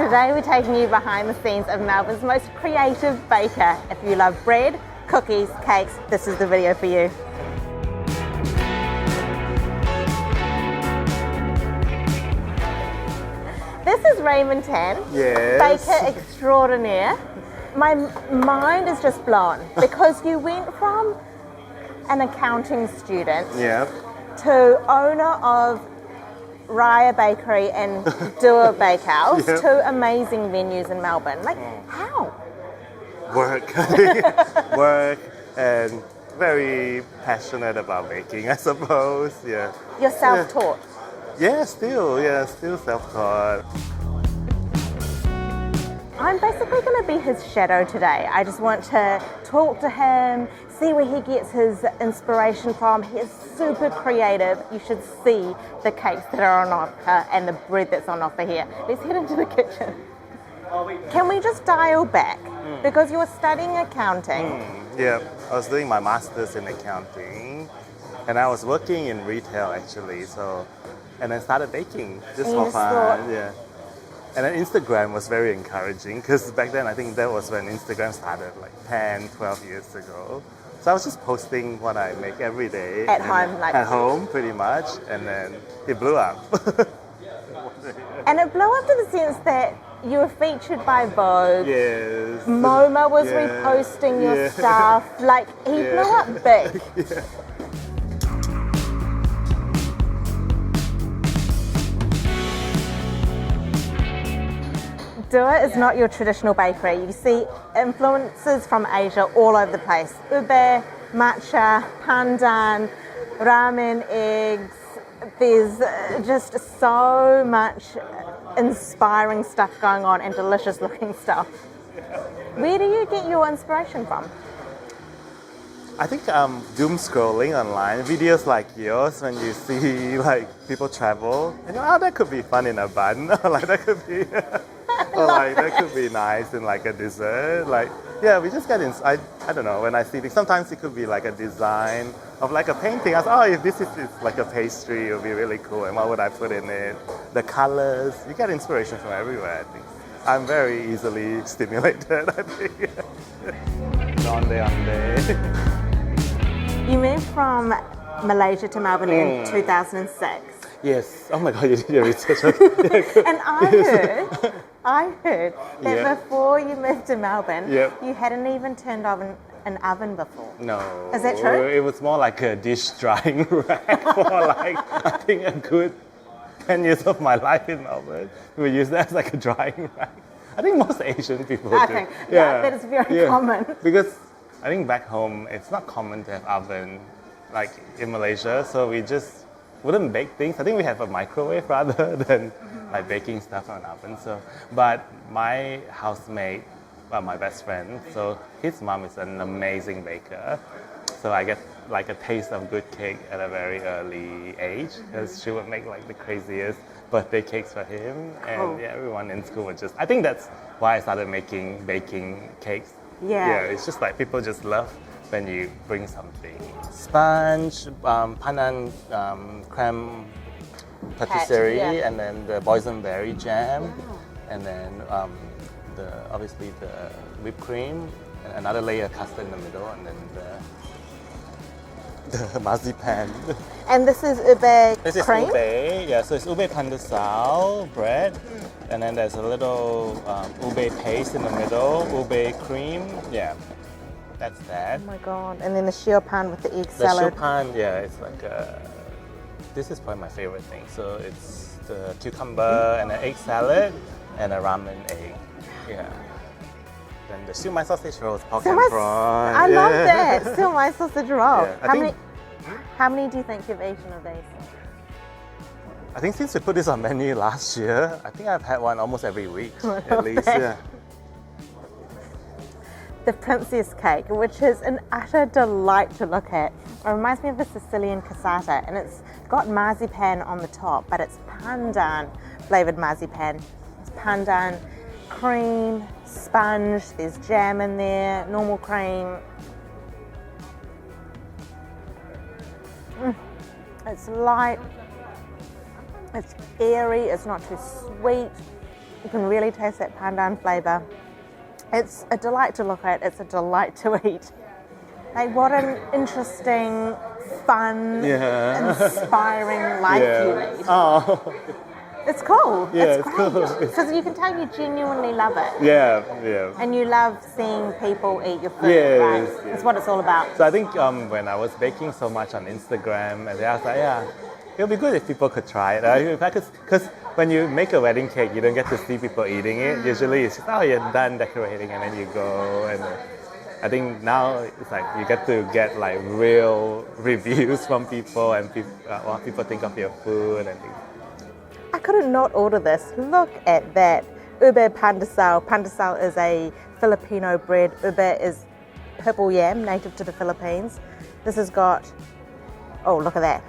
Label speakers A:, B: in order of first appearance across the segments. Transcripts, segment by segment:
A: Today we're taking you behind the scenes of Melbourne's most creative baker. If you love bread, cookies, cakes, this is the video for you. This is Raymond Tan,
B: Yes.
A: baker extraordinaire. My mind is just blown because you went from an accounting student
B: Yep.
A: to owner of Raya Bakery and Dua Bakehouse,
B: Yep.
A: two amazing venues in Melbourne. Like, how?
B: Work. Work and very passionate about baking, I suppose. Yeah.
A: You're self-taught.
B: Yeah, still self-taught.
A: I'm basically going to be his shadow today. I just want to talk to him, see where he gets his inspiration from. He is super creative. You should see the cakes that are on offer and the bread that's on offer here. Let's head into the kitchen. Can we just dial back? Because you were studying accounting.
B: Yeah, I was doing my master's in accounting and I was working in retail actually, and then started baking just
A: And you
B: for
A: just
B: fun.
A: thought-
B: Yeah. And then Instagram was very encouraging because back then I think that was when Instagram started like 10, 12 years ago. So I was just posting what I make every day.
A: At
B: and
A: home,
B: then-
A: like-
B: At home, pretty much. And then it blew up.
A: And it blew up to the sense that you were featured by Vogue.
B: Yes.
A: MoMA was
B: Yeah.
A: reposting your
B: Yeah.
A: stuff. Like, he
B: Yeah.
A: blew up big.
B: Yeah.
A: Dua is not your traditional bakery. You see influences from Asia all over the place. Ube, matcha, pandan, ramen, eggs. There's just so much inspiring stuff going on and delicious looking stuff. Where do you get your inspiration from?
B: I think doom scrolling online, videos like yours when you see like people travel and you're, oh, that could be fun in a bun. Like that could be or like that could be nice in like a dessert. Like yeah, we just get in. I don't know, when I see things, sometimes it could be like a design of like a painting. I was oh, if this is like a pastry, it would be really cool, and what would I put in it? The colors, you get inspiration from everywhere, I think. I'm very easily stimulated, I think. Onde.
A: You moved from Malaysia to Melbourne in 2006.
B: Yes. Oh my God, you did your research.
A: And I heard that
B: Yeah.
A: before you moved to Melbourne,
B: Yep.
A: you hadn't even turned on an oven before.
B: No.
A: Is that true?
B: It was more like a dish drying rack for like, I think a good 10 years of my life in Melbourne. We use that as like a drying rack. I think most Asian people do.
A: Okay, yeah, that is very common.
B: Because I think back home, it's not common to have oven like in Malaysia, so we just wouldn't bake things. I think we have a microwave rather than like baking stuff in an oven. So, but my housemate, well, my best friend, so his mom is an amazing baker. So I get like a taste of good cake at a very early age because she would make like the craziest birthday cakes for him, and
A: Cool.
B: yeah, everyone in school would just. I think that's why I started baking cakes.
A: Yeah.
B: It's just like people just love when you bring something. Sponge, pandan creme patisserie,
A: yeah.
B: and then the boysenberry jam, and then obviously the whipped cream, and another layer of custard in the middle, and then the marzipan.
A: And this is ube
B: This is
A: cream?
B: ube, yeah, so it's ube pandesal bread, and then there's a little ube paste in the middle, ube cream, yeah, that's that.
A: Oh my God. And then the shiopan with the egg
B: The
A: salad.
B: shiopan, yeah, it's like this is probably my favorite thing. So it's the cucumber and an egg salad and a ramen egg, yeah. Then the siu mai sausage rolls, pork and prawn.
A: I love
B: yeah.
A: that. Still my sausage roll.
B: Yeah, I think-
A: How many do you think you've eaten of these?
B: I think since we put this on menu last year, I think I've had one almost every week at least. Yeah.
A: The princess cake, which is an utter delight to look at. It reminds me of the Sicilian cassata, and it's got marzipan on the top, but it's pandan flavoured marzipan. It's pandan cream, sponge, there's jam in there, normal cream. It's light, it's airy, it's not too sweet. You can really taste that pandan flavour. It's a delight to look at. It's a delight to eat. Like, what an interesting, fun, inspiring life you lead.
B: Oh.
A: It's cool.
B: Yeah,
A: it's
B: it's
A: great.
B: cool.
A: Because you can tell you genuinely love it.
B: Yeah, yeah.
A: And you love seeing people eat your food,
B: Yes,
A: right?
B: yes.
A: That's what it's all about.
B: So I think when I was baking so much on Instagram, and I was like, yeah, it would be good if people could try it. If I could, because when you make a wedding cake, you don't get to see people eating it. Usually it's just, oh, you're done decorating, and then you go. And I think now it's like you get to get like real reviews from people and what people think of your food and things.
A: I couldn't not order this. Look at that. Ube pandesal. Pandesal is a Filipino bread. Ube is purple yam, native to the Philippines. This has got, oh, look at that.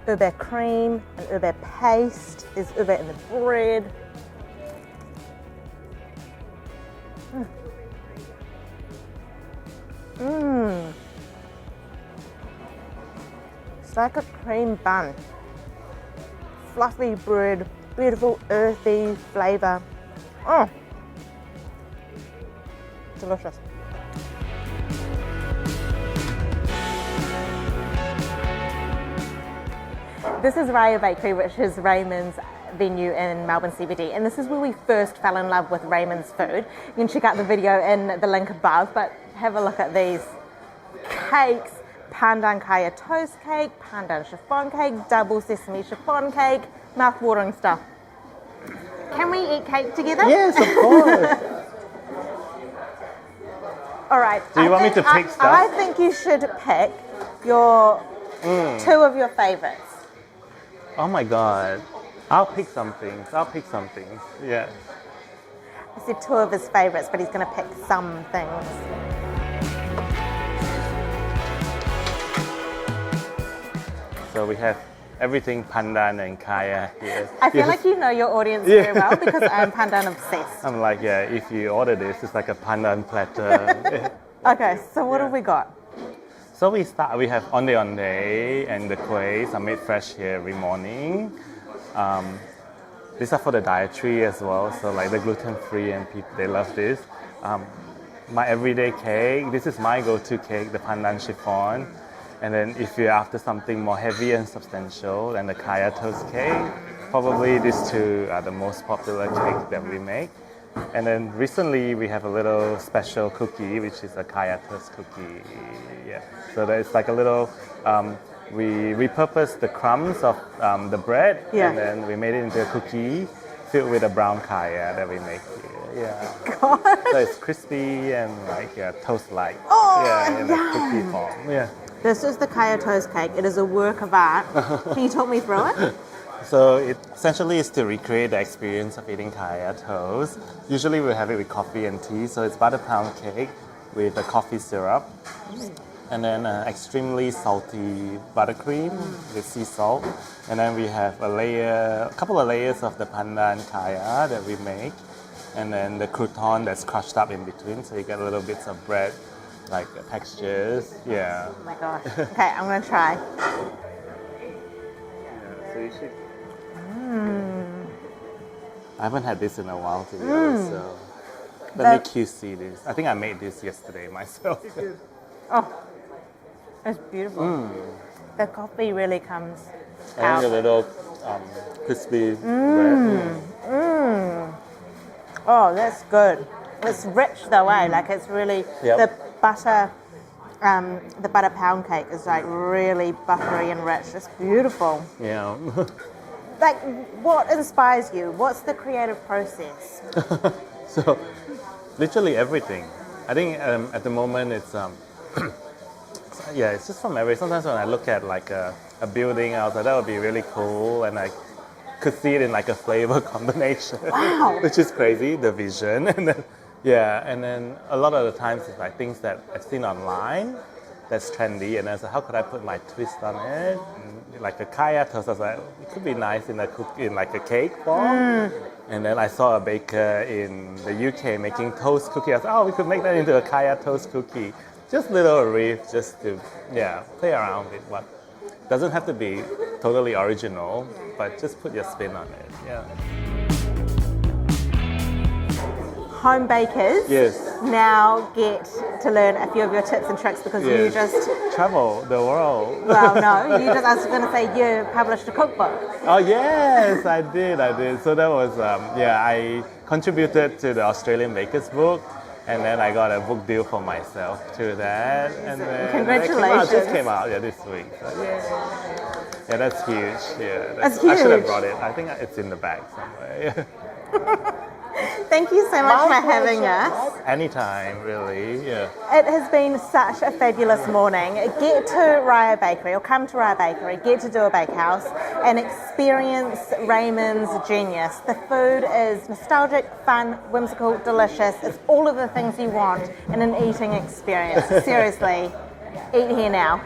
A: Ube cream and ube paste. There's ube in the bread. It's like a cream bun. Fluffy bread, beautiful earthy flavour. Oh, delicious. This is Raya Bakery, which is Raymond's venue in Melbourne CBD, and this is where we first fell in love with Raymond's food. You can check out the video in the link above, but have a look at these cakes. Pandan kaya toast cake, pandan chiffon cake, double sesame chiffon cake, mouth-watering stuff. Can we eat cake together?
B: Yes, of course.
A: All right.
B: Do you want me to pick stuff?
A: I think you should pick your two of your favorites.
B: Oh my God. I'll pick some things. Yeah.
A: I said two of his favorites, but he's going to pick some things.
B: So we have everything pandan and kaya here.
A: I feel like you know your audience very well because I'm pandan obsessed.
B: I'm like, yeah, if you order this, it's like a pandan platter.
A: Okay, so what have we got?
B: So we have onde and the kuehs are made fresh here every morning. These are for the dietary as well, so like the gluten-free and people, they love this. My everyday cake, this is my go-to cake, the pandan chiffon. And then if you're after something more heavy and substantial, then the kaya toast cake. Probably these two are the most popular cakes that we make. And then recently we have a little special cookie, which is a kaya toast cookie. Yeah. So it's like a little, we repurposed the crumbs of the bread, and then we made it into a cookie filled with a brown kaya that we make here. Yeah.
A: God.
B: So it's crispy and like toast-like.
A: Oh,
B: yeah, in a cookie form. Yeah.
A: This is the kaya toast cake. It is a work of art. Can you talk me through it?
B: So it essentially is to recreate the experience of eating kaya toast. Usually we have it with coffee and tea. So it's butter pound cake with a coffee syrup. And then extremely salty buttercream with sea salt. And then we have a couple of layers of the pandan kaya that we make. And then the crouton that's crushed up in between. So you get little bits of bread, like textures. Yeah.
A: Oh my gosh. Okay, I'm going to try.
B: Yeah, so you should. I haven't had this in a while, to be honest, so let me QC this. I think I made this yesterday myself.
A: Oh, it's beautiful. The coffee really comes out.
B: And a little crispy bread.
A: Oh, that's good. It's rich though, eh? Like it's really the butter pound cake is like really buttery and rich. It's beautiful.
B: Yeah.
A: Like, what inspires you? What's the creative process?
B: So, literally everything. I think at the moment it's it's just from everything. Sometimes when I look at like a building, I was like, that would be really cool, and I could see it in like a flavor combination.
A: Wow.
B: Which is crazy, the vision. And then and then a lot of the times it's like things that I've seen online that's trendy, and I was like, how could I put my twist on it? And like a kaya toast, I was like, it could be nice in like a cake form. And then I saw a baker in the UK making toast cookie. I was like, oh, we could make that into a kaya toast cookie. Just little riff, just to play around with what doesn't have to be totally original, but just put your spin on it. Yeah.
A: home bakers
B: Yes.
A: now get to learn a few of your tips and tricks because you
B: Yes.
A: just,
B: Travel the world.
A: well, no, you just, I was going to say you published a cookbook.
B: Oh yes, I did. So that was I contributed to the Australian Bakers book, and then I got a book deal for myself through that. And then
A: Congratulations.
B: It just came out this week. So, yeah, that's huge. Yeah,
A: That's
B: I should have
A: huge.
B: brought it. I think it's in the bag somewhere.
A: Thank you so much for having us.
B: Anytime, really. Yeah.
A: It has been such a fabulous morning. Get to Raya Bakery or come to Raya Bakery, get to Dua Bakehouse and experience Raymond's genius. The food is nostalgic, fun, whimsical, delicious. It's all of the things you want in an eating experience. Seriously, eat here now.